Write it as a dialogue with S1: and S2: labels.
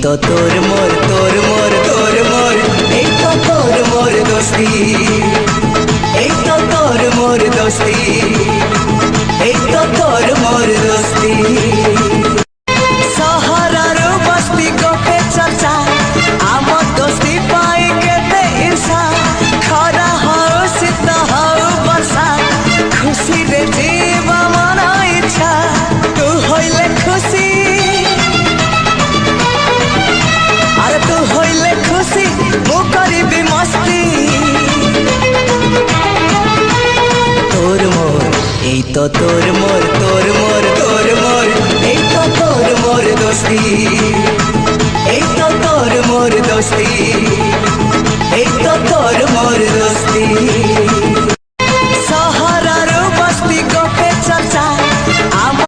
S1: তো তোর মোর তোর মোর তোর মোর এই তো তোর মোর দোস্তি এই তো তোর মোর দোস্তি এই তো তোর মোর দোস্তি সহারার বস্তি গোপে চর্চা আমার দোস্তি পাই কেতে ঈর্ষা খরা হও শীত হও বর্ষা খুশি রে জীব মন ইচ্ছা তু হইলে খুশি আরে তু হইলে খুশি মু করিবি মস্তি তোর মোর এই তো তোর মোর তোর মোর তোর মোর এই তো তোর মোর দোস্তি এই তো তোর মোর দোস্তি